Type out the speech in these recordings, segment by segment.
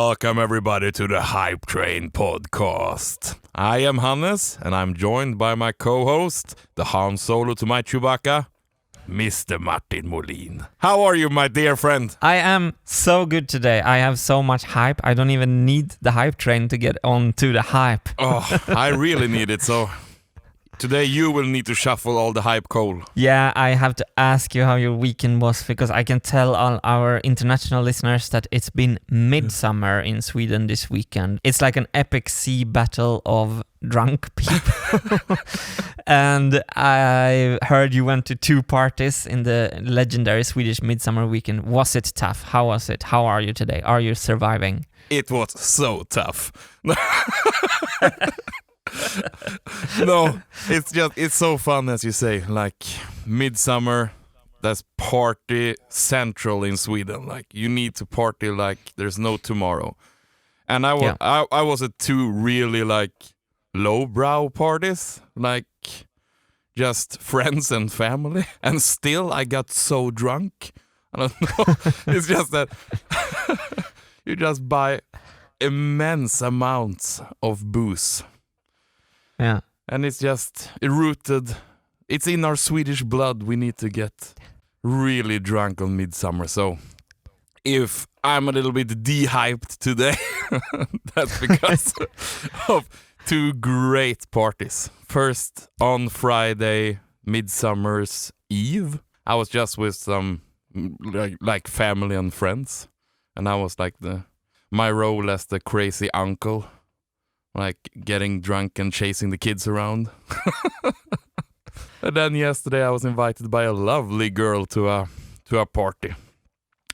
welcome everybody to the Hypetrain podcast. I am Hannes, and I'm joined by my co-host, the Han Solo to my Chewbacca, Mr. Martin Molin. How are you, my dear friend? I am so good today. I have so much hype. I don't even need the hype train to get on to the hype. Oh, I really need it, so today you will need to shuffle all the hype coal. Yeah, I have to ask you how your weekend was, because I can tell all our international listeners that it's been Midsummer in Sweden this weekend. It's like an epic sea battle of drunk people. And I heard you went to 2 parties in the legendary Swedish Midsummer weekend. Was it tough? How was it? How are you today? Are you surviving? It was so tough. No, it's so fun, as you say. Like Midsummer, that's party central in Sweden. Like you need to party like there's no tomorrow. And I was at 2 really like lowbrow parties, like just friends and family, and still I got so drunk. I don't know. It's just that you just buy immense amounts of booze. Yeah. And it's in our Swedish blood. We need to get really drunk on Midsummer. So if I'm a little bit de-hyped today, that's because of 2 great parties. First, on Friday, Midsummer's Eve, I was just with some like family and friends. And I was like my role as the crazy uncle. Like getting drunk and chasing the kids around. And then yesterday I was invited by a lovely girl to a party.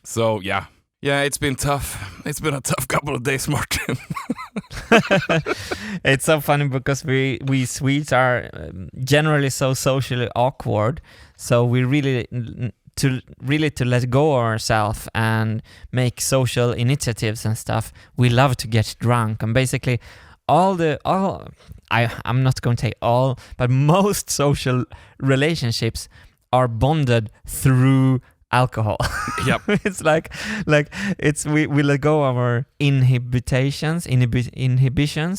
So yeah, it's been tough. It's been a tough couple of days, Martin. It's so funny because we Swedes are generally so socially awkward. So we really to let go of ourselves and make social initiatives and stuff. We love to get drunk, and basically I'm not going to say all, but most social relationships are bonded through alcohol. Yep. It's like we let go of our inhibitions,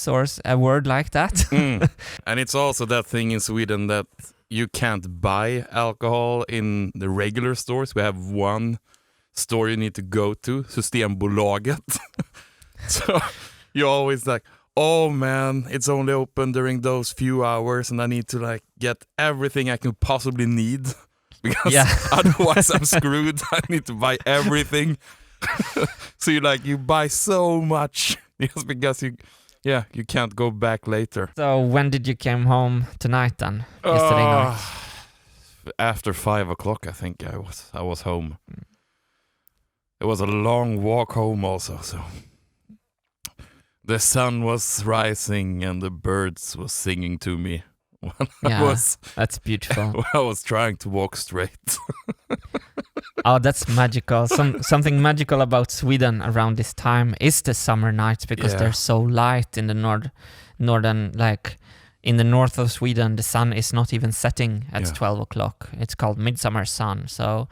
or a word like that. And it's also that thing in Sweden that you can't buy alcohol in the regular stores. We have one store you need to go to, Systembolaget. So you're always like, oh man, it's only open during those few hours and I need to like get everything I can possibly need because otherwise I'm screwed. I need to buy everything. So you buy so much just because you can't go back later. So when did you come home tonight then? Yesterday night? After 5 o'clock, I think I was home. It was a long walk home also, so the sun was rising and the birds were singing to me when that's beautiful. I was trying to walk straight. Oh, that's magical. Something magical about Sweden around this time is the summer nights, because they're so light in the northern, like in the north of Sweden, the sun is not even setting at 12 o'clock. It's called Midsummer sun. So,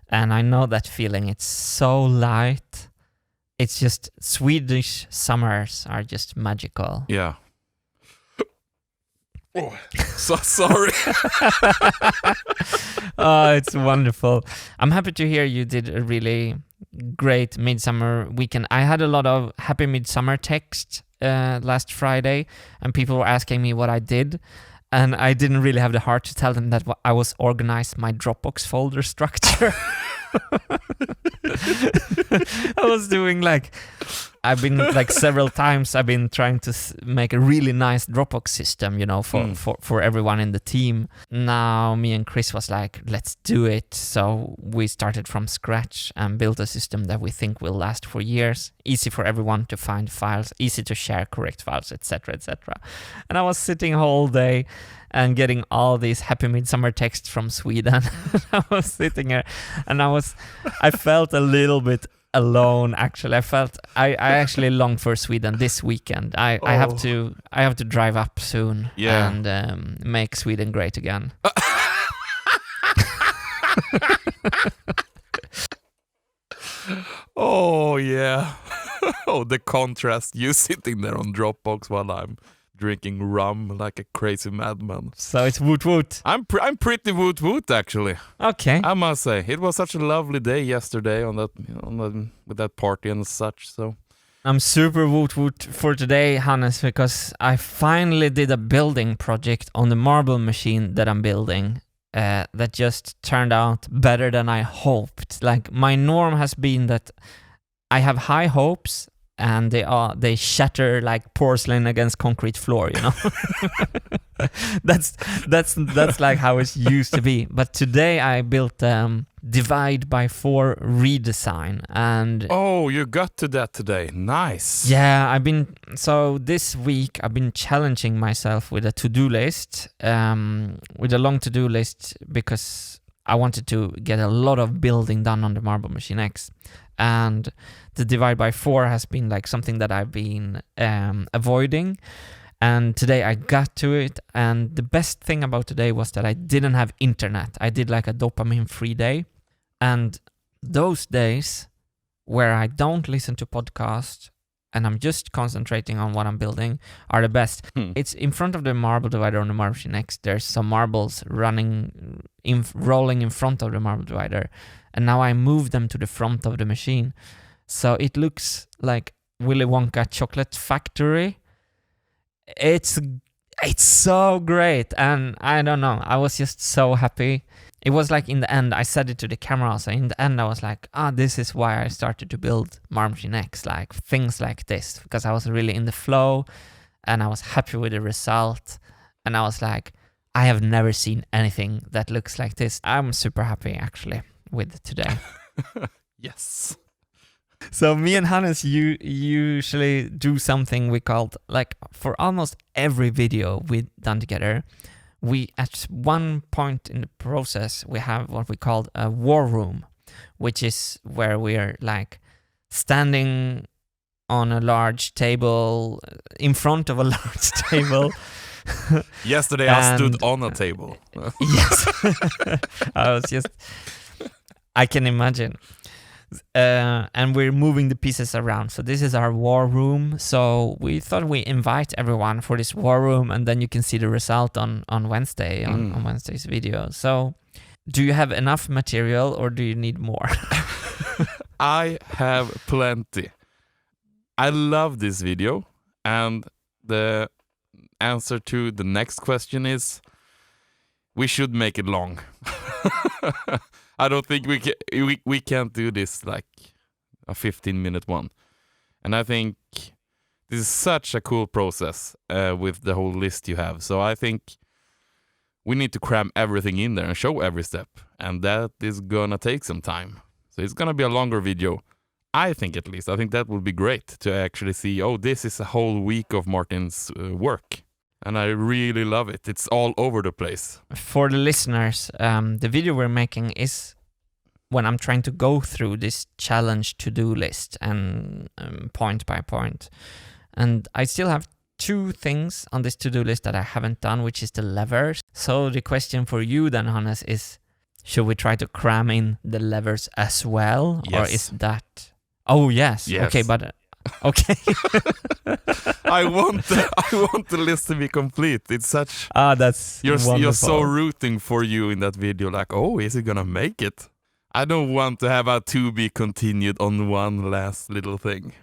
and I know that feeling. It's so light. It's just Swedish summers are just magical. Yeah. Oh, so sorry. Oh, it's wonderful. I'm happy to hear you did a really great Midsummer weekend. I had a lot of happy Midsummer texts last Friday, and people were asking me what I did. And I didn't really have the heart to tell them that I was organized my Dropbox folder structure. I was doing I've been several times I've been trying to make a really nice Dropbox system, for everyone in the team. Now me and Chris was like, let's do it. So we started from scratch and built a system that we think will last for years. Easy for everyone to find files, easy to share correct files, etc., etc. And I was sitting all day and getting all these happy Midsummer texts from Sweden. I was sitting here and I felt a little bit alone, actually. I actually longed for Sweden this weekend. I have to drive up soon and make Sweden great again. Oh yeah. Oh, the contrast, you sitting there on Dropbox while I'm drinking rum like a crazy madman. So it's woot woot. I'm pretty woot woot actually. Okay. I must say it was such a lovely day yesterday with that party and such. So I'm super woot woot for today, Hannes, because I finally did a building project on the marble machine that I'm building. That just turned out better than I hoped. Like, my norm has been that I have high hopes and they shatter like porcelain against concrete floor, you know. that's like how it used to be. But today I built divide by 4 redesign, and oh, you got to that today. Nice. yeah, this week I've been challenging myself with a to-do list, with a long to-do list, because I wanted to get a lot of building done on the Marble Machine X. And the divide by 4 has been like something that I've been avoiding. And today I got to it. And the best thing about today was that I didn't have internet. I did like a dopamine-free day. And those days where I don't listen to podcasts and I'm just concentrating on what I'm building are the best. It's in front of the marble divider on the Marble Machine X. There's some marbles rolling in front of the marble divider. And now I move them to the front of the machine. So it looks like Willy Wonka chocolate factory. It's so great. And I don't know, I was just so happy. It was like in the end, I said it to the camera. So in the end, I was like, this is why I started to build Marble Machine X, like things like this, because I was really in the flow and I was happy with the result. And I was like, I have never seen anything that looks like this. I'm super happy actually with today. Yes. So me and Hannes, you usually do something we called, like, for almost every video we've done together, we at one point in the process we have what we call a war room, which is where we're like standing on a large table, in front of a large table. Yesterday I stood on a table. Yes. I can imagine. And we're moving the pieces around. So this is our war room. So we thought we invite everyone for this war room, and then you can see the result on Wednesday, on Wednesday's video. So do you have enough material or do you need more? I have plenty. I love this video, and the answer to the next question is we should make it long. I don't think we can't do this like a 15-minute one. And I think this is such a cool process with the whole list you have. So I think we need to cram everything in there and show every step. And that is gonna take some time. So it's gonna be a longer video. I think, at least. I think that would be great to actually see, this is a whole week of Martin's work. And I really love it. It's all over the place. For the listeners, the video we're making is when I'm trying to go through this challenge to-do list and point by point. And I still have 2 things on this to-do list that I haven't done, which is the levers. So the question for you then, Hannes, is should we try to cram in the levers as well? Yes. Or is that... Oh, yes. Okay, but... Okay. I want the list to be complete. It's such... that's you're wonderful. so rooting for you in that video. Like, is he gonna make it? I don't want to have a to be continued on one last little thing.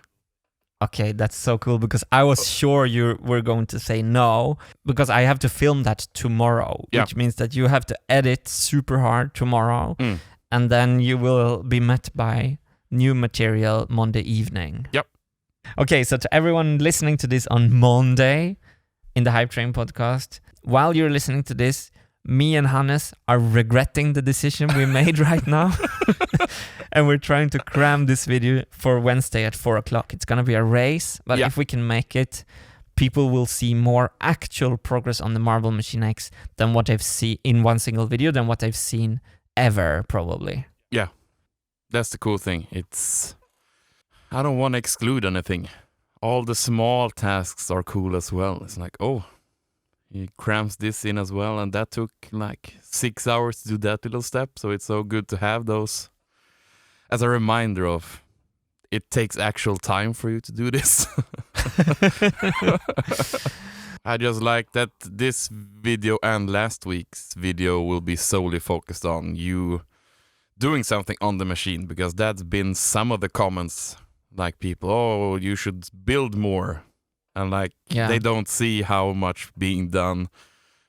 Okay, that's so cool, because I was sure you were going to say no, because I have to film that tomorrow, which means that you have to edit super hard tomorrow, and then you will be met by new material Monday evening. Yep. Okay, so to everyone listening to this on Monday in the Hypetrain podcast, while you're listening to this, me and Hannes are regretting the decision we made right now. And we're trying to cram this video for Wednesday at 4 o'clock. It's going to be a race, but if we can make it, people will see more actual progress on the Marble Machine X than what they've seen in one single video, than what they've seen ever, probably. Yeah, that's the cool thing. I don't want to exclude anything. All the small tasks are cool as well. It's like, he crams this in as well, and that took like 6 hours to do that little step. So it's so good to have those as a reminder of it takes actual time for you to do this. I just like that this video and last week's video will be solely focused on you doing something on the machine, because that's been some of the comments, like people, oh, you should build more, and like they don't see how much being done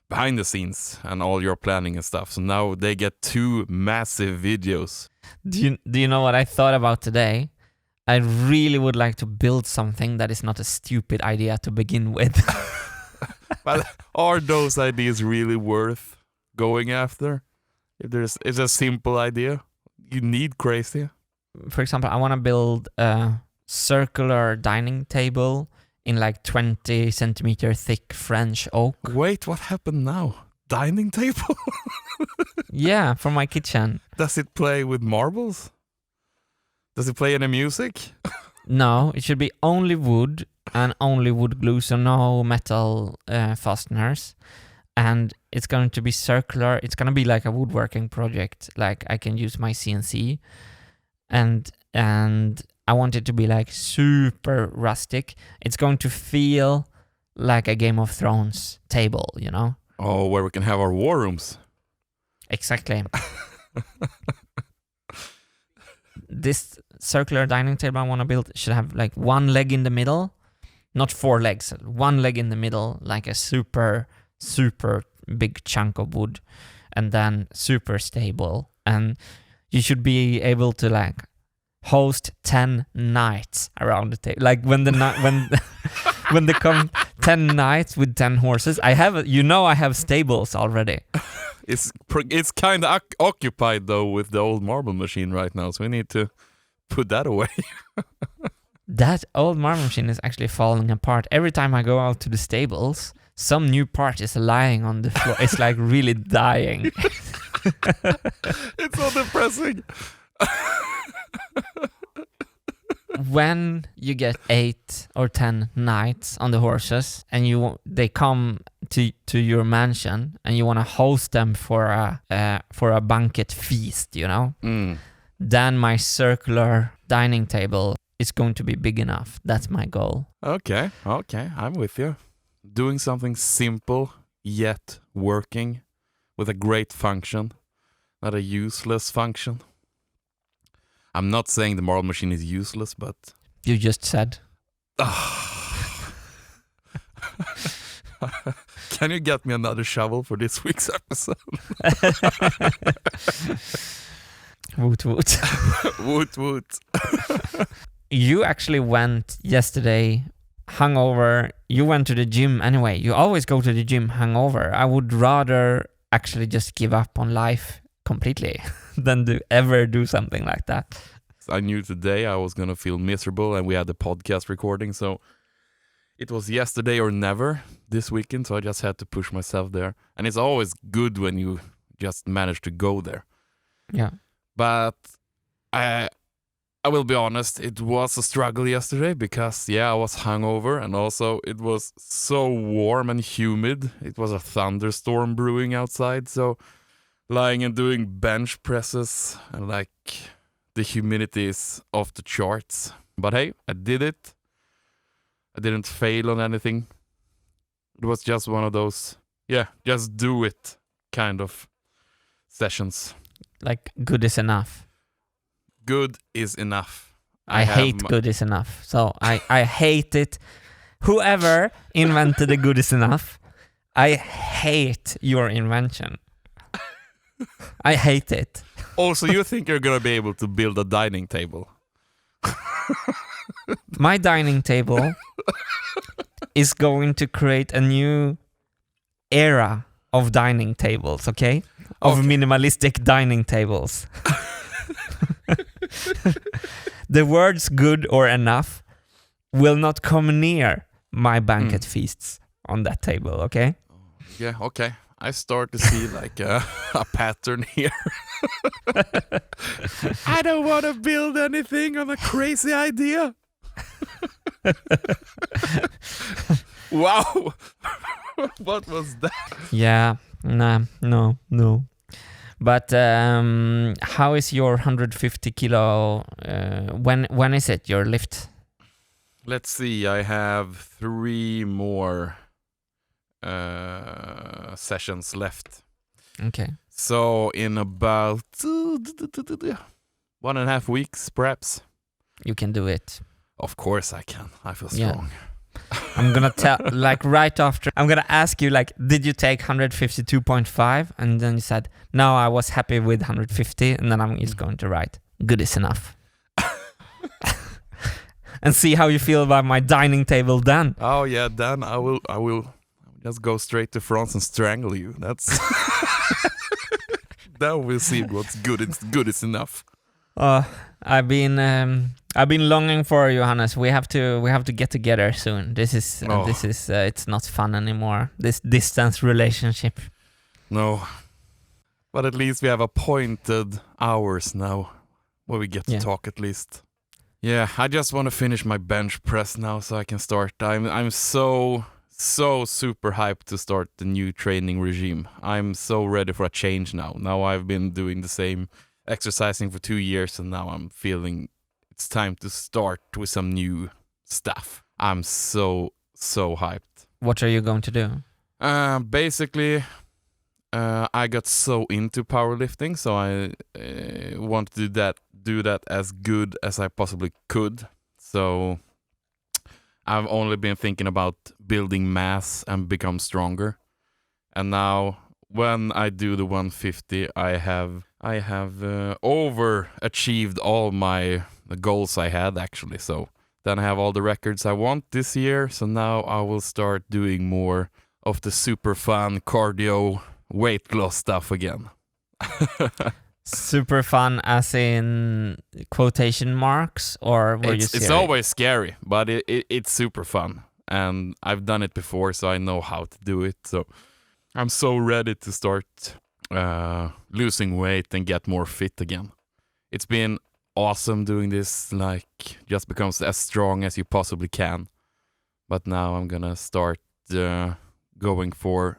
behind the scenes and all your planning and stuff. So now they get 2 massive videos. Do you know what I thought about today? I really would like to build something that is not a stupid idea to begin with. But are those ideas really worth going after? If it's a simple idea, you need crazy. For example, I want to build a circular dining table in like 20 centimeter thick French oak. Wait, what happened now? Dining table? Yeah, for my kitchen. Does it play with marbles? Does it play any music? No, it should be only wood and only wood glue, so no metal fasteners. And it's going to be circular. It's going to be like a woodworking project. Like I can use my CNC, and I want it to be like super rustic. It's going to feel like a Game of Thrones table, you know? Oh, where we can have our war rooms. Exactly. This circular dining table I want to build should have like 1 leg in the middle, not 4 legs, 1 leg in the middle, like a super big chunk of wood, and then super stable. And you should be able to like host 10 knights around the table. Like when when they come 10 knights with 10 horses. I have stables already. It's kind of occupied though with the old marble machine right now, so we need to put that away. That old marble machine is actually falling apart. Every time I go out to the stables, some new part is lying on the floor. It's like really dying. It's so depressing. When you get 8 or 10 knights on the horses and they come to your mansion and you want to host them for a banquet feast, you know, then my circular dining table is going to be big enough. That's my goal. Okay, I'm with you. Doing something simple yet working with a great function, not a useless function. I'm not saying the marble machine is useless, but... You just said. Can you get me another shovel for this week's episode? Woot woot. Woot woot. You actually went yesterday hungover. You went to the gym anyway. You always go to the gym hungover. I would rather actually just give up on life completely than ever do something like that. I knew today I was going to feel miserable, and we had the podcast recording, so it was yesterday or never this weekend, so I just had to push myself there. And it's always good when you just manage to go there. Yeah. But I will be honest, it was a struggle yesterday because, I was hungover, and also it was so warm and humid. It was a thunderstorm brewing outside, so lying and doing bench presses, and like the humidity is off the charts. But hey, I did it. I didn't fail on anything. It was just one of those, just do it kind of sessions. Like good is enough. Good is enough. I hate good is enough. So I hate it. Whoever invented the good is enough, I hate your invention. I hate it. Also, you think you're going to be able to build a dining table? My dining table is going to create a new era of dining tables, okay? Of minimalistic dining tables. The words good or enough will not come near my banquet feasts on that table, okay? Yeah, okay. I start to see like a pattern here. I don't want to build anything on a crazy idea. Wow. What was that? Yeah, no. But how is your 150 kilo? When is it your lift? Let's see. I have 3 more sessions left. Okay. So in about 1.5 weeks, perhaps. You can do it. Of course I can. I feel Yeah. strong. I'm gonna tell, like right after, I'm gonna ask you, like, did you take 152.5? And then you said, no, I was happy with 150. And then I'm just going to write, good is enough. And see how you feel about my dining table then. Oh yeah, then I will just go straight to France and strangle you. That's then we'll see what's good. It's good is enough. I've been longing for you, Johannes. We have to get together soon. This is it's not fun anymore. This distance relationship. No, but at least we have appointed hours now where we get to talk at least. Yeah, I just want to finish my bench press now so I can start. I'm so super hyped to start the new training regime. I'm so ready for a change now. Now I've been doing the same exercising for 2 years and now I'm feeling it's time to start with some new stuff. I'm so hyped. What are you going to do? Basically, I got so into powerlifting, so I want to do that as good as I possibly could. So I've only been thinking about building mass and become stronger. And now when I do the 150, I have overachieved all the goals I had actually. So then I have all the records I want this year. So now I will start doing more of the super fun cardio weight loss stuff again. Super fun as in quotation marks, or were you serious? It's always scary, but it's super fun. And I've done it before, so I know how to do it. So I'm so ready to start losing weight and get more fit again. It's been awesome doing this, like just becomes as strong as you possibly can. But now I'm gonna start going for,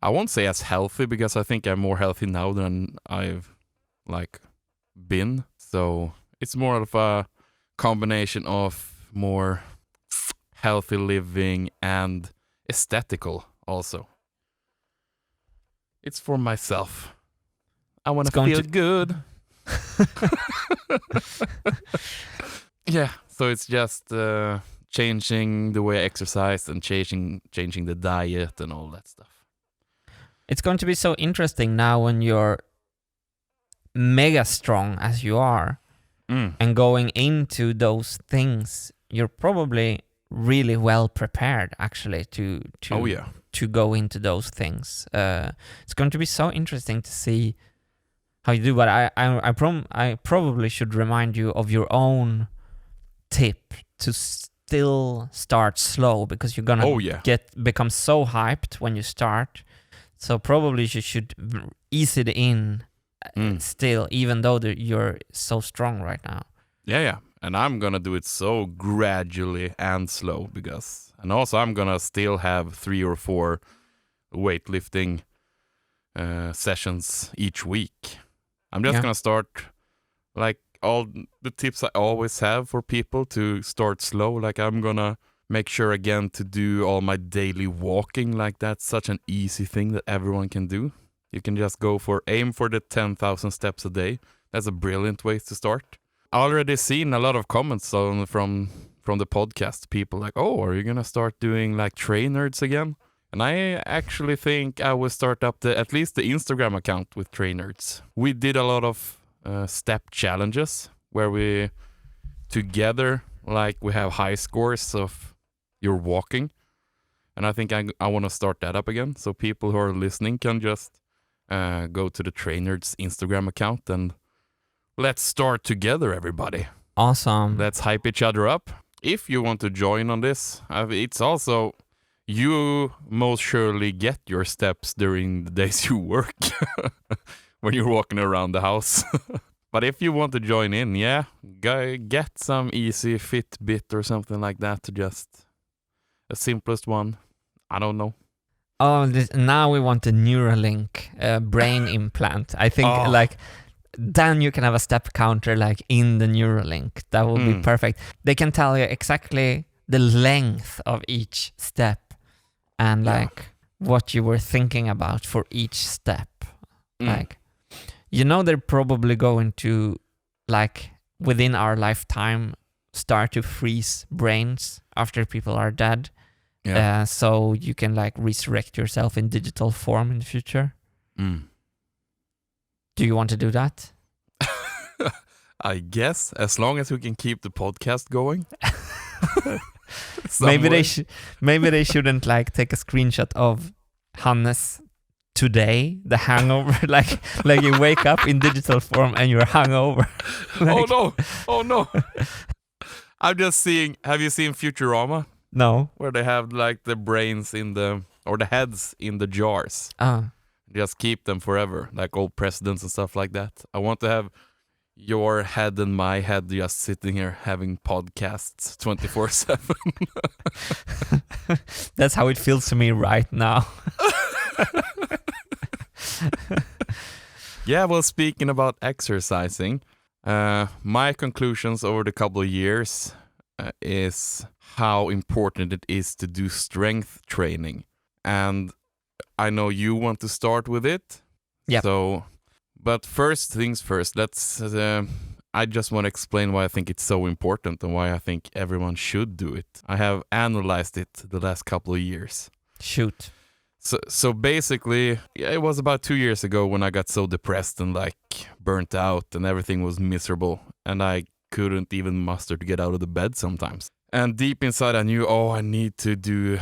I won't say as healthy because I think I'm more healthy now than I've been. So it's more of a combination of more healthy living and aesthetical also. It's for myself. I want to feel good. Yeah, so it's just changing the way I exercise and changing the diet and all that stuff. It's going to be so interesting now when you're mega strong as you are and going into those things. You're probably really well prepared actually to go into those things. It's going to be so interesting to see how you do. But I probably should remind you of your own tip to still start slow, because you're gonna become so hyped when you start. So probably you should ease it in still, even though you're so strong right now. Yeah. And I'm gonna do it so gradually and slow and also I'm gonna still have 3 or 4 weightlifting sessions each week. I'm just gonna start like all the tips I always have for people to start slow. Like I'm gonna make sure again to do all my daily walking. Like that's such an easy thing that everyone can do. You can just aim for the 10,000 steps a day. That's a brilliant way to start. I already seen a lot of comments from the podcast. People like, oh, are you gonna start doing like Train Nerds again? And I actually think I will start up at least the Instagram account with Train Nerds. We did a lot of step challenges where we together, like we have high scores of your walking. And I think I want to start that up again. So people who are listening can just go to the Train Nerds Instagram account and let's start together, everybody. Awesome. Let's hype each other up. If you want to join on this, it's also, you most surely get your steps during the days you work when you're walking around the house. But if you want to join in, get some easy Fitbit or something like that to just, the simplest one. I don't know. Oh, now we want a Neuralink brain implant. I think like then you can have a step counter like in the Neuralink. That would be perfect. They can tell you exactly the length of each step and like what you were thinking about for each step. Like, they're probably going to like within our lifetime start to freeze brains after people are dead. So you can like resurrect yourself in digital form in the future. Do you want to do that? I guess, as long as we can keep the podcast going. Maybe they shouldn't like take a screenshot of Hannes today, the hangover, like you wake up in digital form and you're hungover. Like, oh no. I'm just seeing, have you seen Futurama? No. Where they have like the brains or the heads in the jars. Just keep them forever, like old presidents and stuff like that. I want to have your head and my head just sitting here having podcasts 24/7. That's how it feels to me right now. Yeah, well, speaking about exercising, my conclusions over the couple of years is how important it is to do strength training. And I know you want to start with it. Yeah. But first things first, I just want to explain why I think it's so important and why I think everyone should do it. I have analyzed it the last couple of years. Shoot. So basically, it was about 2 years ago when I got so depressed and like burnt out and everything was miserable and I couldn't even muster to get out of the bed sometimes. And deep inside I knew, I need to do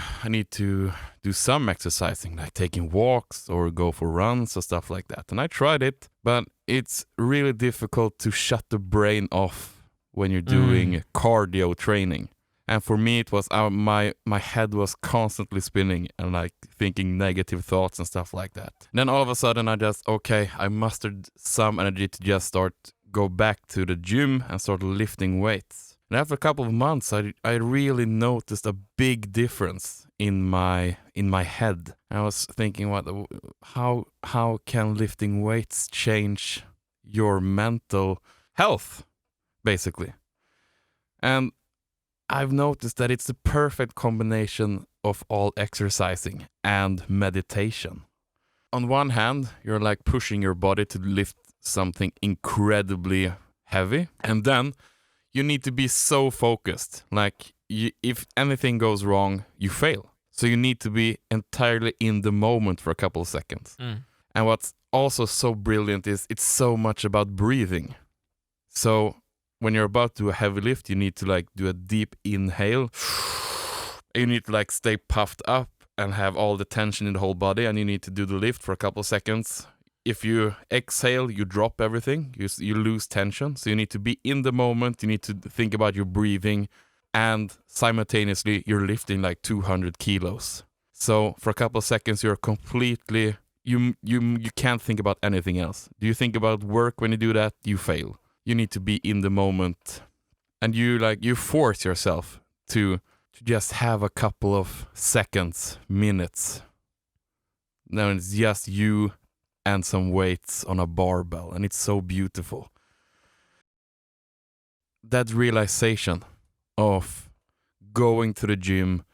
some exercising, like taking walks or go for runs or stuff like that. And I tried it, but it's really difficult to shut the brain off when you're doing cardio training. And for me, it was my head was constantly spinning and like thinking negative thoughts and stuff like that. And then all of a sudden I mustered some energy to just go back to the gym and start lifting weights. And after a couple of months, I really noticed a big difference in my head. I was thinking, how can lifting weights change your mental health, basically? And I've noticed that it's the perfect combination of all exercising and meditation. On one hand, you're like pushing your body to lift something incredibly heavy, and then you need to be so focused. Like, if anything goes wrong, you fail. So you need to be entirely in the moment for a couple of seconds. And what's also so brilliant is it's so much about breathing. So when you're about to do a heavy lift, you need to like do a deep inhale. You need to like stay puffed up and have all the tension in the whole body, and you need to do the lift for a couple of seconds. If you exhale, you drop everything. You lose tension. So you need to be in the moment. You need to think about your breathing, and simultaneously you're lifting like 200 kilos. So for a couple of seconds, you're completely you can't think about anything else. Do you think about work when you do that? You fail. You need to be in the moment, and you force yourself to just have a couple of seconds, minutes. Now it's just you and some weights on a barbell, and it's so beautiful. That realization of going to the gym,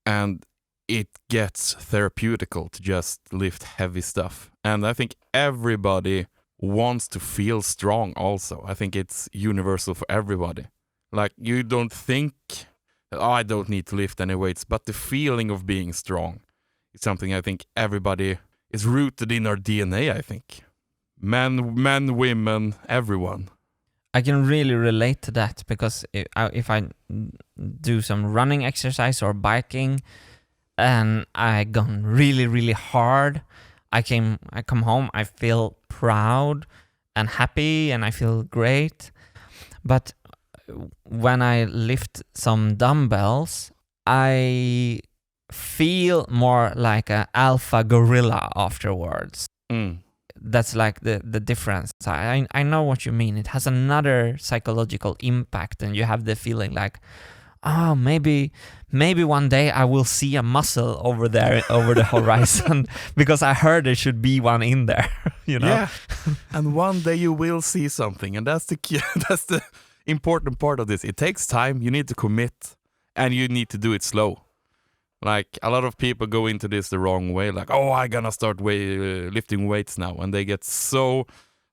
and it gets therapeutical to just lift heavy stuff. And I think everybody wants to feel strong also. I think it's universal for everybody. Like, you don't think, I don't need to lift any weights, but the feeling of being strong is something I think everybody is rooted in our DNA, I think. Men, women, everyone. I can really relate to that, because if I do some running exercise or biking and I gone really, really hard, I come home, I feel proud and happy and I feel great. But when I lift some dumbbells, I feel more like an alpha gorilla afterwards. That's like the difference. I know what you mean. It has another psychological impact, and you have the feeling like, oh, maybe one day I will see a muscle over there over the horizon because I heard there should be one in there, you know? Yeah, and one day you will see something, and that's the key. That's the important part of this. It takes time. You need to commit, and you need to do it slow. Like a lot of people go into this the wrong way. Like, oh, I'm gonna start lifting weights now, and they get so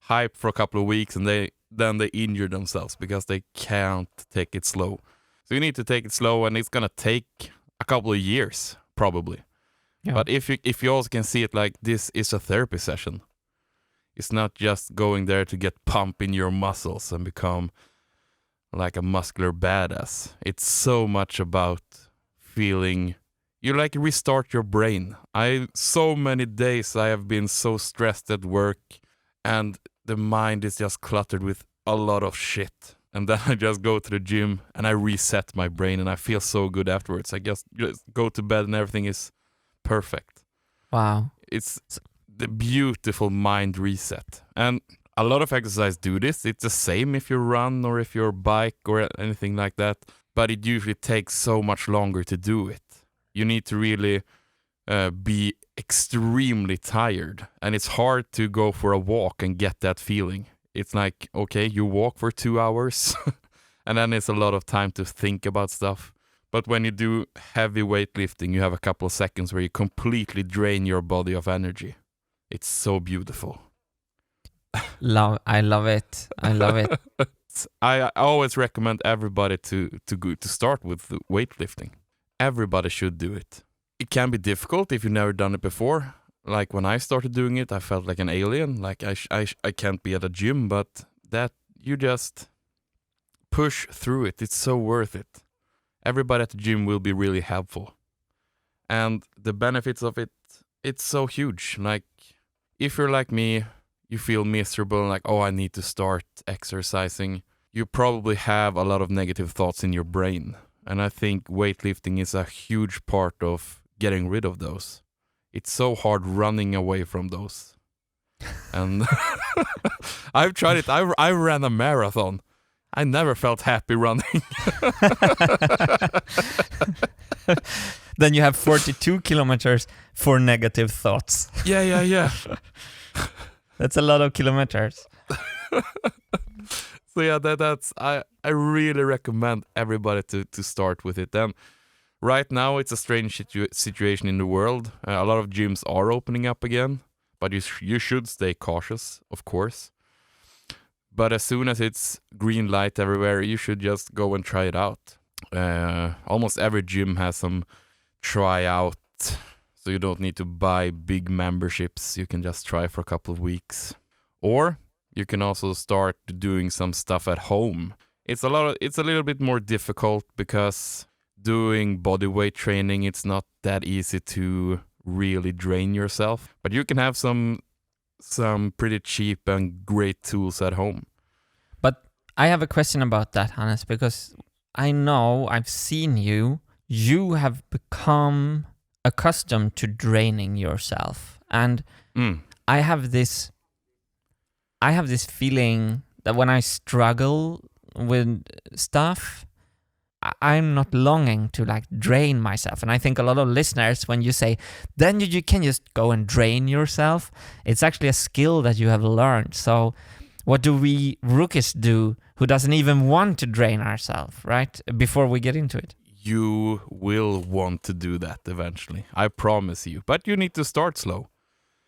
hyped for a couple of weeks, and then they injure themselves because they can't take it slow. So you need to take it slow, and it's gonna take a couple of years probably. Yeah. But if you also can see it like this is a therapy session. It's not just going there to get pump in your muscles and become like a muscular badass. It's so much about feeling, you like restart your brain. So many days I have been so stressed at work and the mind is just cluttered with a lot of shit. And then I just go to the gym and I reset my brain and I feel so good afterwards. I just go to bed and everything is perfect. Wow. It's the beautiful mind reset. And a lot of exercise do this. It's the same if you run or if you bike or anything like that. But it usually takes so much longer to do it. You need to really be extremely tired. And it's hard to go for a walk and get that feeling. It's like, okay, you walk for 2 hours and then it's a lot of time to think about stuff. But when you do heavy weightlifting, you have a couple of seconds where you completely drain your body of energy. It's so beautiful. I love it. I love it. I always recommend everybody to start with weightlifting. Everybody should do it. It can be difficult if you've never done it before. Like when I started doing it, I felt like an alien. Like I can't be at a gym, but that you just push through it. It's so worth it. Everybody at the gym will be really helpful. And the benefits of it, it's so huge. Like if you're like me, you feel miserable, like, oh, I need to start exercising. You probably have a lot of negative thoughts in your brain. And I think weightlifting is a huge part of getting rid of those. It's so hard running away from those. And I've tried it. I ran a marathon. I never felt happy running. Then you have 42 kilometers for negative thoughts. Yeah. That's a lot of kilometers. So yeah, that's I really recommend everybody to start with it. And right now it's a strange situation in the world. A lot of gyms are opening up again, but you should stay cautious, of course. But as soon as it's green light everywhere, you should just go and try it out. Almost every gym has some tryout, so you don't need to buy big memberships. You can just try for a couple of weeks. Or you can also start doing some stuff at home. It's a little bit more difficult because doing body weight training, it's not that easy to really drain yourself. But you can have some pretty cheap and great tools at home. But I have a question about that, Hannes, because I know I've seen you. You have become accustomed to draining yourself. And I have this feeling that when I struggle with stuff, I'm not longing to like drain myself. And I think a lot of listeners, when you say, then you can just go and drain yourself, it's actually a skill that you have learned. So what do we rookies do who doesn't even want to drain ourselves, right? Before we get into it. You will want to do that eventually. I promise you. But you need to start slow.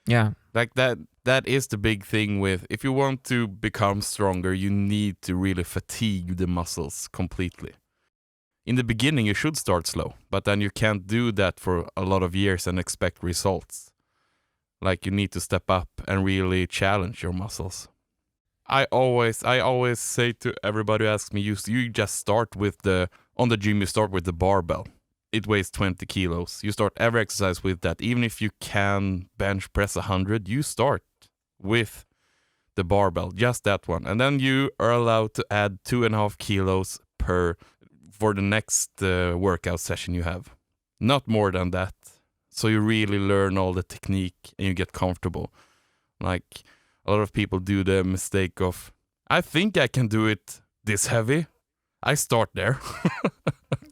Yeah. Like that is the big thing with, if you want to become stronger, you need to really fatigue the muscles completely. In the beginning, you should start slow, but then you can't do that for a lot of years and expect results. Like you need to step up and really challenge your muscles. I always say to everybody who asks me, you just start with on the gym, you start with the barbell. It weighs 20 kilos. You start every exercise with that. Even if you can bench press 100, you start with the barbell, just that one. And then you are allowed to add 2.5 kilos for the next workout session you have. Not more than that. So you really learn all the technique and you get comfortable. Like a lot of people do the mistake of, I think I can do it this heavy. I start there.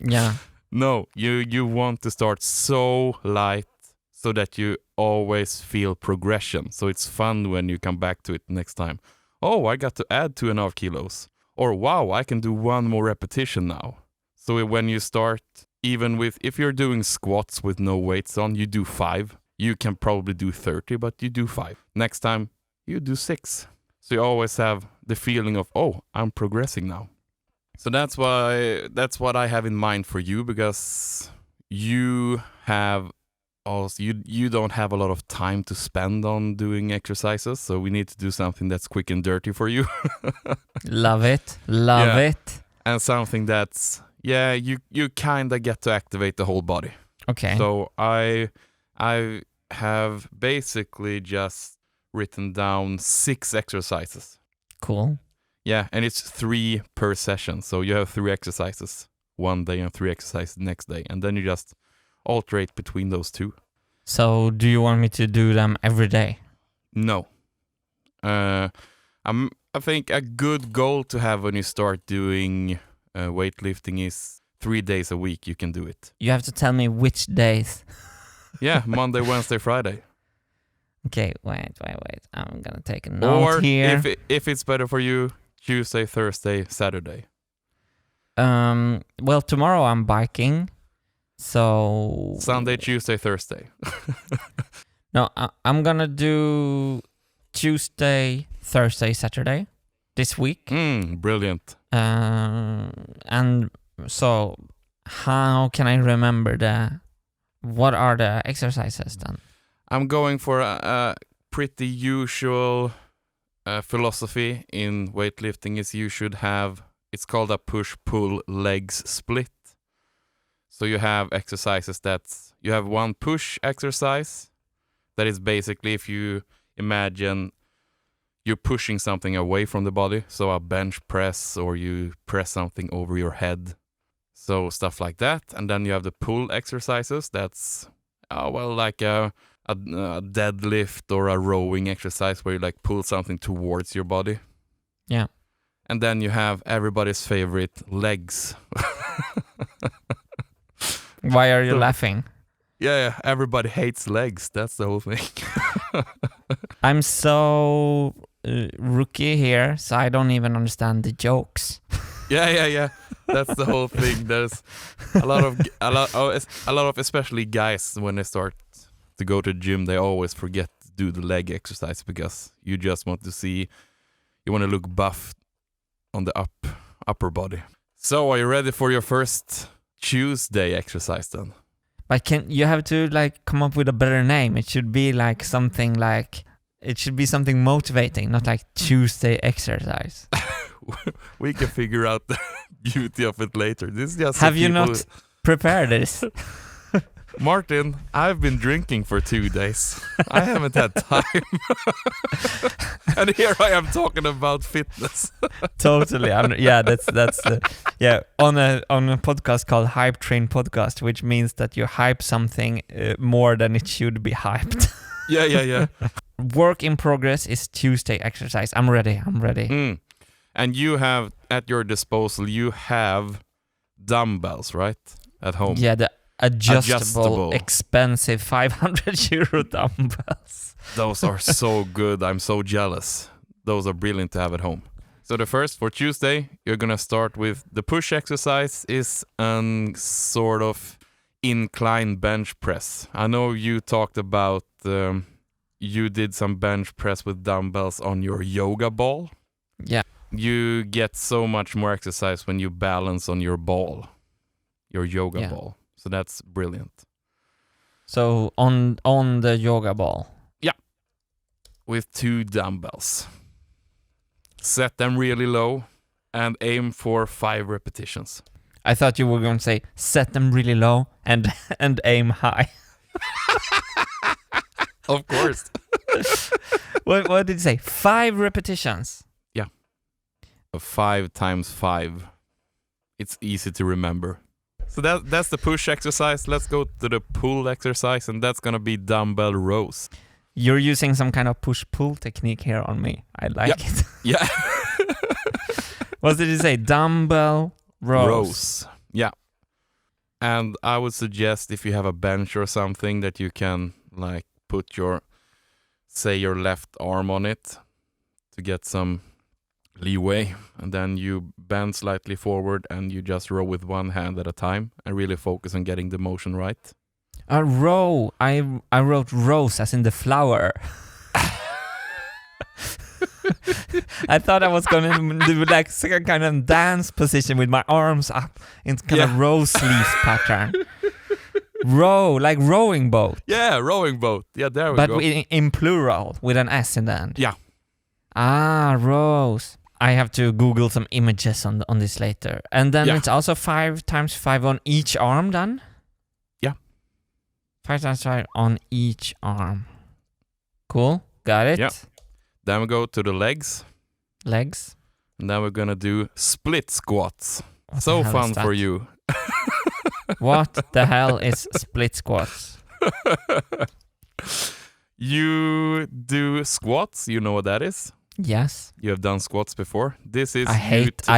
Yeah. No, you want to start so light so that you always feel progression. So it's fun when you come back to it next time. Oh, I got to add 2.5 kilos. Or wow, I can do one more repetition now. So when you start, even with, if you're doing squats with no weights on, you do 5. You can probably do 30, but you do 5. Next time, you do 6. So you always have the feeling of, oh, I'm progressing now. So that's what I have in mind for you, because you have also, you don't have a lot of time to spend on doing exercises, so we need to do something that's quick and dirty for you. Love it. Love it. And something that's, you kind of get to activate the whole body. Okay. So I have basically just written down 6 exercises. Cool. Yeah, and it's 3 per session. So you have 3 exercises one day and 3 exercises next day. And then you just alternate between those 2. So do you want me to do them every day? No. I think a good goal to have when you start doing weightlifting is 3 days a week you can do it. You have to tell me which days. Yeah, Monday, Wednesday, Friday. Okay, wait. I'm gonna take a note here. Or if it's better for you, Tuesday, Thursday, Saturday. Well, tomorrow I'm biking, so Sunday, Tuesday, Thursday. No, I'm gonna do Tuesday, Thursday, Saturday this week. Brilliant. And so how can I remember what are the exercises then? I'm going for a pretty usual philosophy in weightlifting is you should have, it's called a push-pull legs split. So you have exercises you have one push exercise that is basically, if you imagine you're pushing something away from the body, so a bench press or you press something over your head. So stuff like that. And then you have the pull exercises. That's, like a deadlift or a rowing exercise where you like pull something towards your body. Yeah. And then you have everybody's favorite, legs. Why are you laughing? Yeah, everybody hates legs. That's the whole thing. I'm so rookie here, so I don't even understand the jokes. Yeah. That's the whole thing. There's a lot of especially guys, when they start to go to the gym, they always forget to do the leg exercise because you just want to look buff on the upper body. So are you ready for your first Tuesday exercise then? But you have to come up with a better name. It should be something motivating, not like Tuesday exercise. We can figure out the beauty of it later. This is just have you not prepared this? Martin, I've been drinking for 2 days. I haven't had time. And here I am talking about fitness. Totally. That's on a podcast called Hypetrain podcast, which means that you hype something more than it should be hyped. Yeah. Work in progress is Tuesday exercise. I'm ready. And you have at your disposal, you have dumbbells, right? At home. Yeah, the adjustable. Expensive 500 euro dumbbells. Those are so good. I'm so jealous. Those are brilliant to have at home. So the first for Tuesday, you're going to start with the push exercise is an sort of incline bench press. I know you talked about, you did some bench press with dumbbells on your yoga ball. Yeah. You get so much more exercise when you balance on your ball, your yoga ball. So that's brilliant. So on the yoga ball? Yeah. With 2 dumbbells. Set them really low and aim for 5 repetitions. I thought you were going to say set them really low and aim high. Of course. What did you say? 5 repetitions? Yeah. 5 times 5. It's easy to remember. So that's the push exercise. Let's go to the pull exercise, and that's going to be dumbbell rows. You're using some kind of push-pull technique here on me. I like it. Yeah. What did you say? Dumbbell rows. Yeah. And I would suggest if you have a bench or something that you can like put your left arm on it to get some leeway, and then you bend slightly forward and you just row with one hand at a time and really focus on getting the motion right. A row. I wrote rose as in the flower. I thought I was gonna do like some kind of dance position with my arms up in kind of rose leaf pattern. Row, like rowing boat. Yeah, rowing boat. Yeah, there we go. But in plural with an S in the end. Yeah. Ah, rows. I have to Google some images on this later. And then it's also 5 times 5 on each arm then? Yeah. 5 times 5 on each arm. Cool. Got it. Yeah. Then we go to the legs. Legs. And then we're going to do split squats. So fun for you. What the hell is split squats? You do squats. You know what that is? Yes. You have done squats before. This is I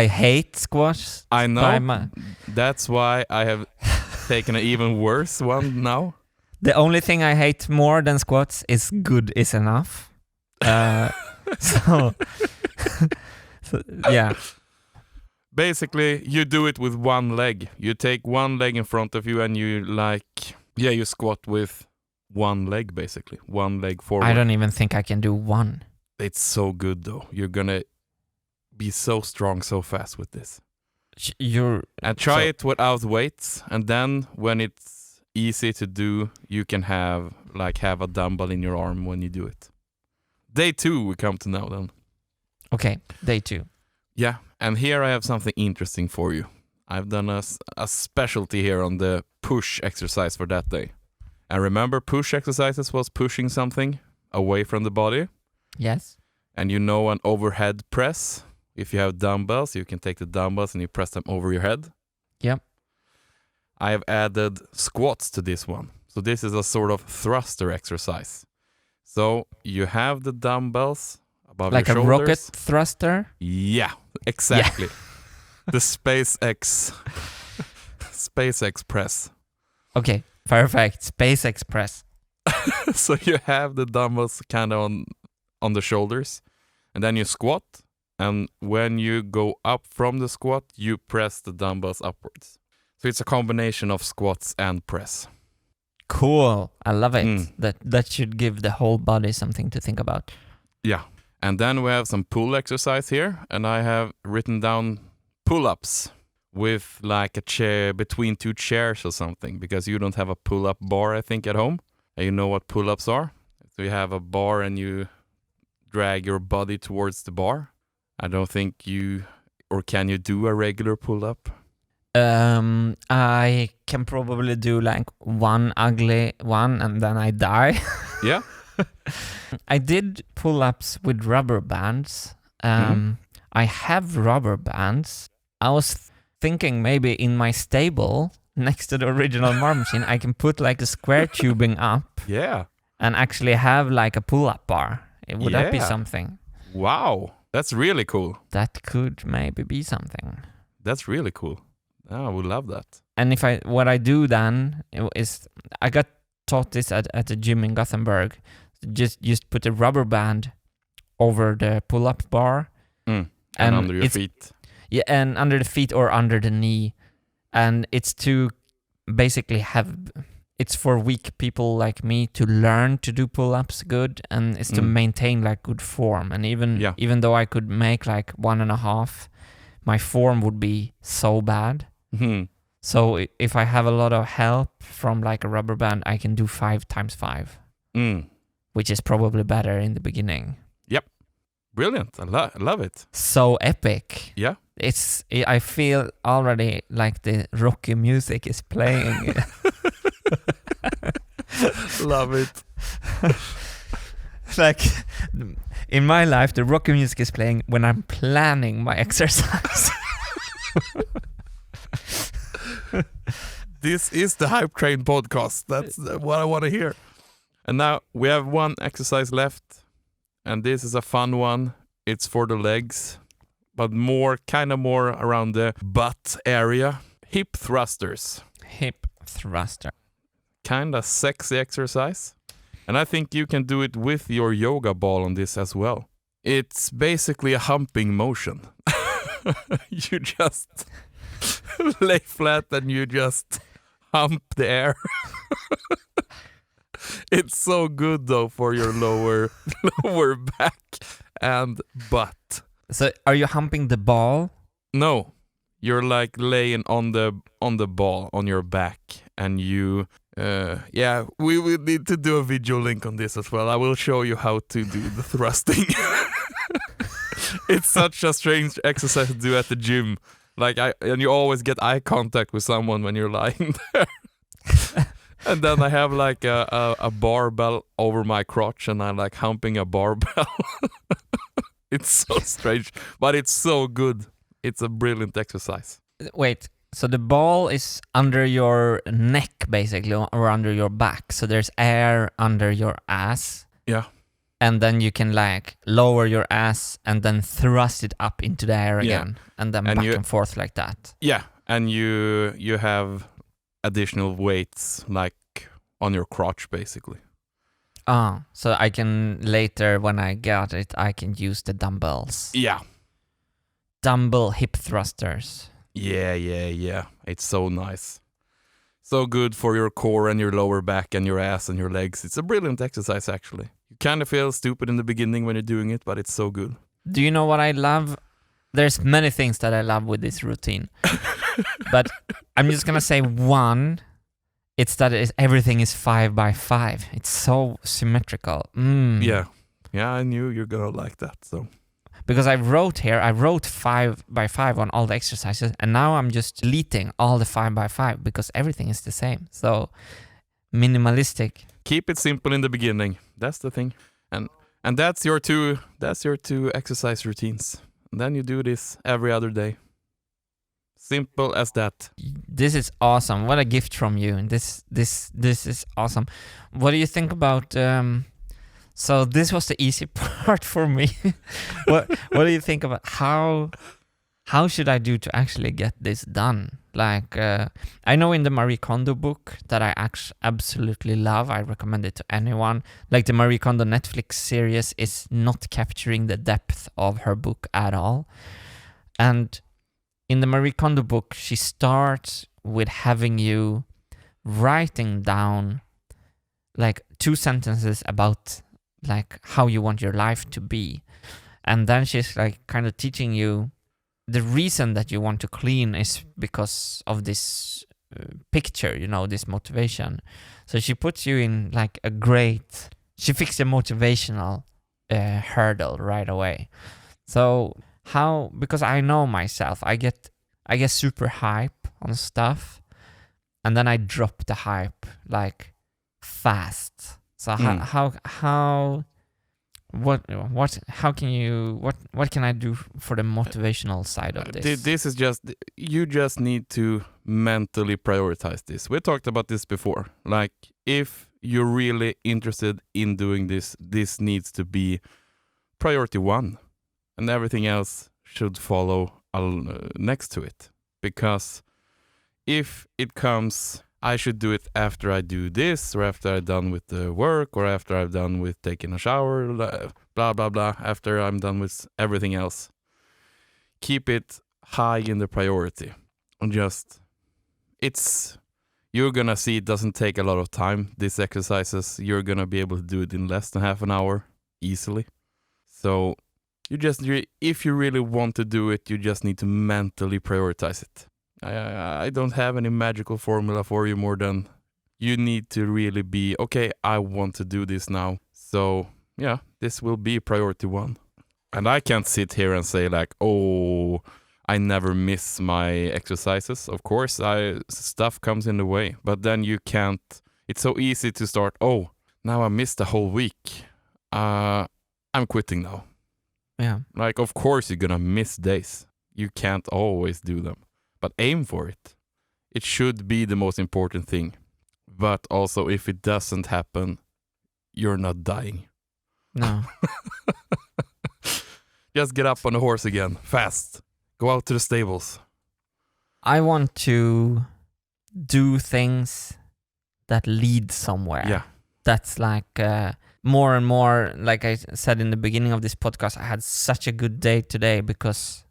hate squats. I know. That's why I have taken an even worse one now. The only thing I hate more than squats is good is enough. So yeah. Basically, you do it with one leg. You take one leg in front of you and you you squat with one leg, basically. One leg forward. I don't even think I can do one. It's so good, though. You're going to be so strong so fast with this. And try it without weights. And then when it's easy to do, you can have a dumbbell in your arm when you do it. Day 2 we come to now then. Okay, day 2. Yeah, and here I have something interesting for you. I've done a specialty here on the push exercise for that day. And remember, push exercises was pushing something away from the body. Yes. And you know an overhead press. If you have dumbbells, you can take the dumbbells and you press them over your head. Yep. I have added squats to this one. So this is a sort of thruster exercise. So you have the dumbbells above your shoulders. Like a rocket thruster? Yeah, exactly. Yeah. The SpaceX press. Okay, perfect. SpaceX press. So you have the dumbbells kind of on the shoulders, and then you squat, and when you go up from the squat, you press the dumbbells upwards. So it's a combination of squats and press. Cool. I love it. That should give the whole body something to think about. Yeah. And then we have some pull exercise here, and I have written down pull-ups with like a chair between 2 chairs or something, because you don't have a pull-up bar, I think, at home. And you know what pull-ups are? So you have a bar and you drag your body towards the bar. I don't think can you do a regular pull-up? I can probably do like one ugly one and then I die. Yeah. I did pull-ups with rubber bands. I have rubber bands. I was thinking maybe in my stable next to the original marble machine, I can put like a square tubing up. Yeah. And actually have like a pull-up bar. Would that be something? Wow. That's really cool. That could maybe be something. That's really cool. I would love that. And what I do then is I got taught this at a gym in Gothenburg. Just put a rubber band over the pull-up bar. And under your feet. Yeah, and under the feet or under the knee. And it's to basically it's for weak people like me to learn to do pull-ups good, and it's to maintain like good form. And even though I could make like 1.5, my form would be so bad. Mm-hmm. So if I have a lot of help from like a rubber band, I can do 5 times 5, which is probably better in the beginning. Yep. Brilliant. I love it. So epic. Yeah. I feel already like the Rocky music is playing. Love it. Like in my life, the Rocky music is playing when I'm planning my exercise. This is the Hypetrain podcast. That's what I want to hear. And now we have one exercise left, and this is a fun one. It's for the legs, but more around the butt area. Hip thrusters. hip thruster. Kinda sexy exercise. And I think you can do it with your yoga ball on this as well. It's basically a humping motion. You just lay flat and you just hump the air. It's so good though for your lower back and butt. So are you humping the ball? No, you're like laying on the ball on your back, and you we will need to do a video link on this as well. I will show you how to do the thrusting. It's such a strange exercise to do at the gym. And you always get eye contact with someone when you're lying there. And then I have like a barbell over my crotch, and I'm like humping a barbell. It's so strange, but it's so good. It's a brilliant exercise. Wait, so the ball is under your neck basically, or under your back. So there's air under your ass. Yeah. And then you can like lower your ass and then thrust it up into the air again. And then back and forth like that. Yeah, and you have additional weights like on your crotch basically. So I can later, when I got it, I can use the dumbbells. Yeah. Dumbbell hip thrusters. Yeah. It's so nice. So good for your core and your lower back and your ass and your legs. It's a brilliant exercise actually. You kind of feel stupid in the beginning when you're doing it, but it's so good. Do you know what I love? There's many things that I love with this routine. But I'm just going to say one. It's that everything is 5x5. It's so symmetrical. Yeah, I knew you're going to like that. So because I wrote 5x5 on all the exercises, and now I'm just deleting all the 5x5 because everything is the same. So minimalistic. Keep it simple in the beginning. That's the thing. And that's your two exercise routines. And then you do this every other day. Simple as that. This is awesome. What a gift from you. And this is awesome. What do you think about so this was the easy part for me. What do you think about how should I do to actually get this done? Like I know in the Marie Kondo book that I absolutely love. I recommend it to anyone. Like the Marie Kondo Netflix series is not capturing the depth of her book at all. And in the Marie Kondo book, she starts with having you writing down like 2 sentences about like how you want your life to be. And then she's like kind of teaching you the reason that you want to clean is because of this picture, this motivation. So she puts you in like she fixed a motivational hurdle right away. So because I know myself, I get super hype on stuff, and then I drop the hype like fast. So what can I do for the motivational side of this? This is you just need to mentally prioritize this. We talked about this before. Like if you're really interested in doing this needs to be priority 1. And everything else should follow next to it. Because if it comes, I should do it after I do this, or after I'm done with the work, or after I'm done with taking a shower, blah, blah, blah, after I'm done with everything else. Keep it high in the priority. And you're gonna see it doesn't take a lot of time. These exercises, you're gonna be able to do it in less than half an hour, easily. So if you really want to do it, you just need to mentally prioritize it. I don't have any magical formula for you more than you need to really be, okay, I want to do this now. So yeah, this will be priority 1. And I can't sit here and say like, oh, I never miss my exercises. Of course, stuff comes in the way, but then you can't, it's so easy to start, oh, now I missed a whole week. I'm quitting now. Yeah. Like, of course you're gonna miss days. You can't always do them. But aim for it. It should be the most important thing. But also, if it doesn't happen, you're not dying. No. Just get up on the horse again, fast. Go out to the stables. I want to do things that lead somewhere. Yeah. That's like more and more, like I said in the beginning of this podcast, I had such a good day today because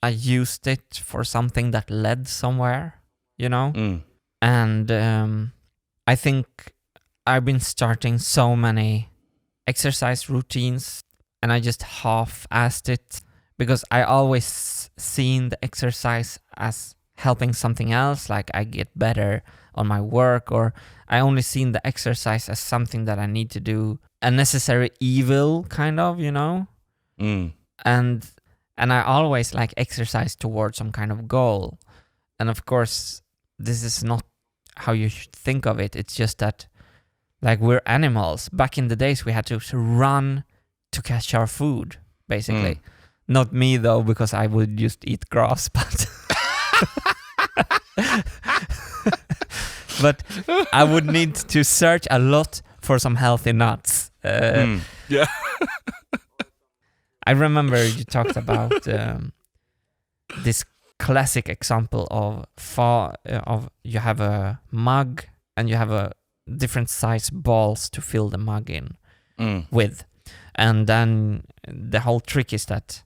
I used it for something that led somewhere, you know? And I think I've been starting so many exercise routines and I just half-assed it because I always seen the exercise as helping something else, like I get better on my work, or I only seen the exercise as something that I need to do, a necessary evil kind of, you know? And I always like exercise towards some kind of goal. And of course, this is not how you should think of it. It's just that like we're animals. Back in the days, we had to run to catch our food, basically. Not me though, because I would just eat grass, but but I would need to search a lot for some healthy nuts. Yeah. I remember you talked about this classic example of you have a mug and you have a different size balls to fill the mug in with. And then the whole trick is that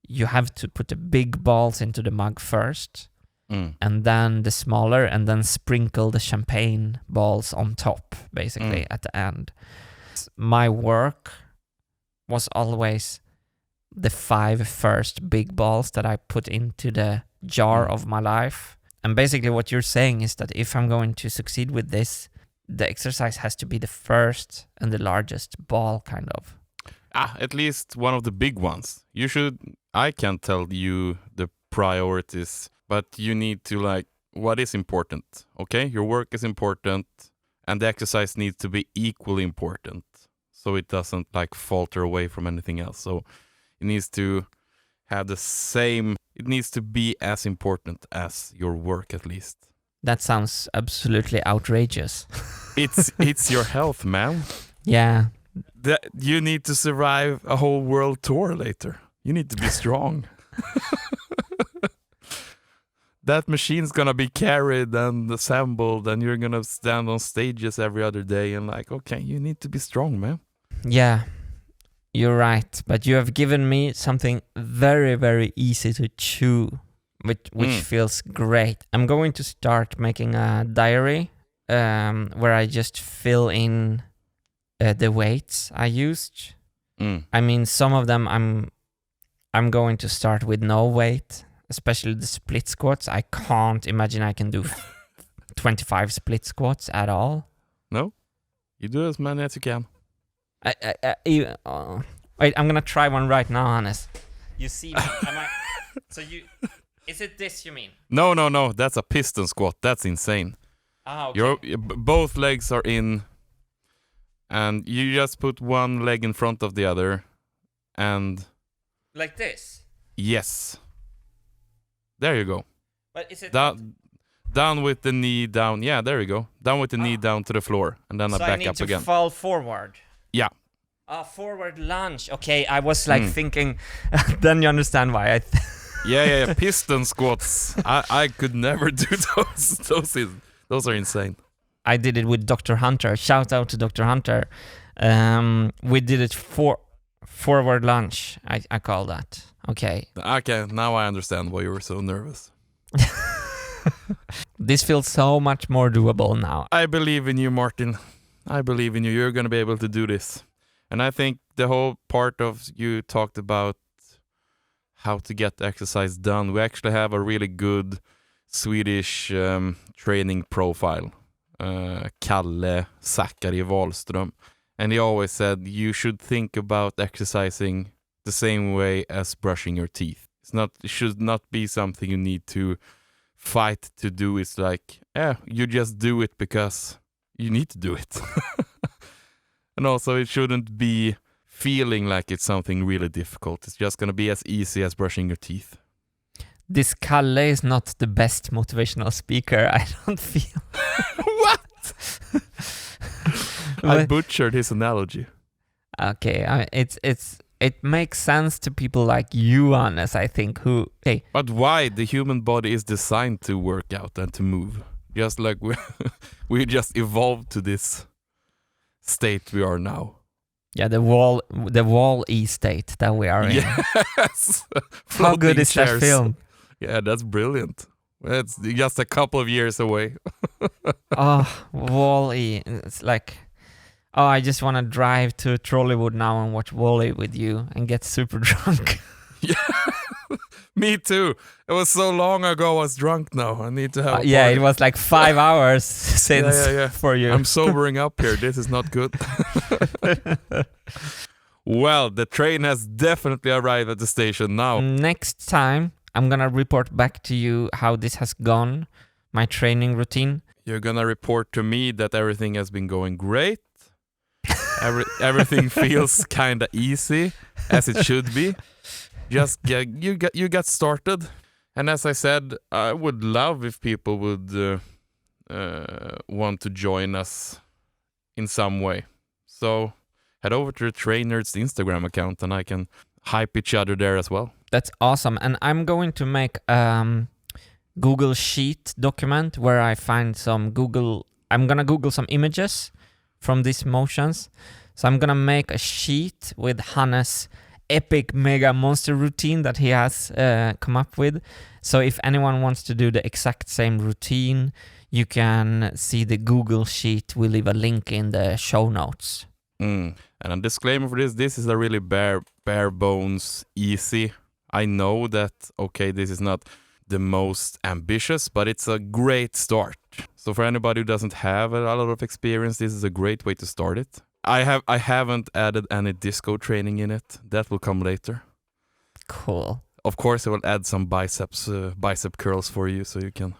you have to put the big balls into the mug first, and then the smaller, and then sprinkle the champagne balls on top, basically, at the end. My work was always the 5 first big balls that I put into the jar of my life. And basically what you're saying is that if I'm going to succeed with this, the exercise has to be the first and the largest ball, kind of. At least one of the big ones. I can't tell you the priorities, but you need to like, what is important? Okay, your work is important and the exercise needs to be equally important. So it doesn't like falter away from anything else. So it needs to have it needs to be as important as your work at least. That sounds absolutely outrageous. It's your health, man. Yeah. You need to survive a whole world tour later. You need to be strong. That machine's gonna be carried and assembled and you're gonna stand on stages every other day and like, okay, you need to be strong, man. Yeah, you're right. But you have given me something very, very easy to chew, which feels great. I'm going to start making a diary where I just fill in the weights I used. I mean, some of them I'm going to start with no weight, especially the split squats. I can't imagine I can do 25 split squats at all. No, you do as many as you can. Wait, I'm gonna try one right now, Hannes. You see me? Is it this you mean? No, that's a piston squat. That's insane. Okay. Both legs are in, and you just put one leg in front of the other, and like this? Yes. There you go. But is it down with the knee down? Yeah, there you go. Down with the knee down to the floor, and then so back up again. I need to fall forward. Yeah. Forward lunge. Okay, I was like thinking. Then you understand why I. Yeah. Piston squats. I could never do those. Those are insane. I did it with Dr. Hunter. Shout out to Dr. Hunter. We did it forward lunge. I call that. Okay. Okay, now I understand why you were so nervous. This feels so much more doable now. I believe in you, Martin. I believe in you. You're going to be able to do this. And I think the whole part of you talked about how to get exercise done. We actually have a really good Swedish training profile. Kalle Zachary Wahlström. And he always said you should think about exercising the same way as brushing your teeth. It should not be something you need to fight to do. It's like, you just do it because you need to do it. And also it shouldn't be feeling like it's something really difficult. It's just going to be as easy as brushing your teeth. This Kalle is not the best motivational speaker, I don't feel. What? I butchered his analogy. Okay, it makes sense to people like you, Hannes, I think, who... Hey. But why? The human body is designed to work out and to move. Just like we just evolved to this state we are now. Yeah, the wall-e state that we are in. Yes. How good Floating is that chairs. film? Yeah, that's brilliant. It's just a couple of years away. Oh, Wall-E. It's like, oh, I just want to drive to Trollywood now and watch Wall-E with you and get super drunk. Yeah, me too. It was so long ago I was drunk now. I need to have a yeah, party. it was like 5 hours since Yeah. for you. I'm sobering up here. This is not good. Well, the train has definitely arrived at the station now. Next time, I'm going to report back to you how this has gone, my training routine. You're gonna report to me that everything has been going great. Everything feels kinda easy, as it should be. Just you got started. And as I said, I would love if people would want to join us in some way. So head over to the Trainer's Instagram account and I can hype each other there as well. That's awesome. And I'm going to make Google Sheet document where I find I'm gonna Google some images from these motions. So I'm gonna make a sheet with Hannes' epic mega monster routine that he has come up with. So if anyone wants to do the exact same routine, you can see the Google Sheet. We'll leave a link in the show notes. And a disclaimer for this is a really bare bones easy. I know that, okay, this is not the most ambitious, but it's a great start. So for anybody who doesn't have a lot of experience, this is a great way to start it. I haven't added any disco training in it. That will come later. Cool. Of course, I will add some bicep curls for you so you can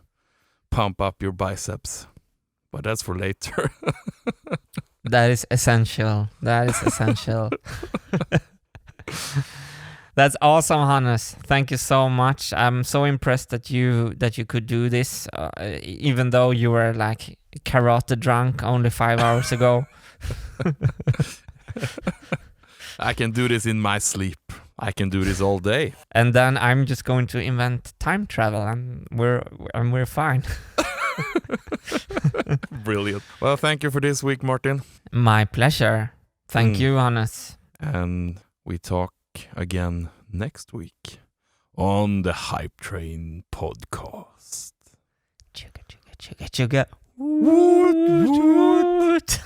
pump up your biceps. But that's for later. That is essential. That's awesome, Hannes. Thank you so much. I'm so impressed that you could do this, even though you were like karate drunk only 5 hours ago. I can do this in my sleep. I can do this all day. And then I'm just going to invent time travel, and we're fine. Brilliant. Well, thank you for this week, Martin. My pleasure. Thank you, Hannes. And we talk again next week on the Hypetrain podcast. Chugga, chugga, chugga, chugga. Woot, woot.